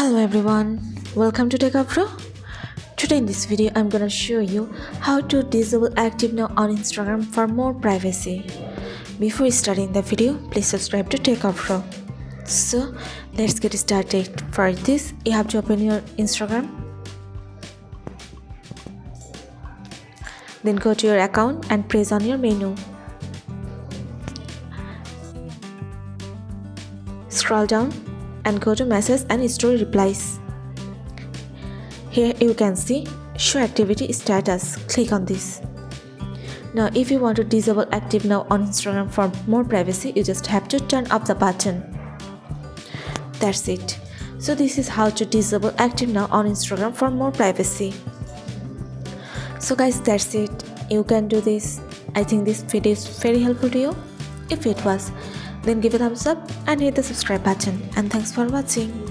Hello everyone, welcome to Techavro. Today in this video I'm gonna show you how to disable active now on Instagram for more privacy. Before starting the video, please subscribe to Techavro. So let's get started. For this, you have to open your Instagram. Then go to your account and press on your menu. Scroll down and go to message and story replies. Here you can see show activity status. Click on this. Now if you want to disable active now on Instagram for more privacy, you just have to turn off the button. That's it. So this is how to disable active now on Instagram for more privacy. So guys, that's it. You can do this. I think this video is very helpful to you. If it was, then give a thumbs up and hit the subscribe button, and thanks for watching.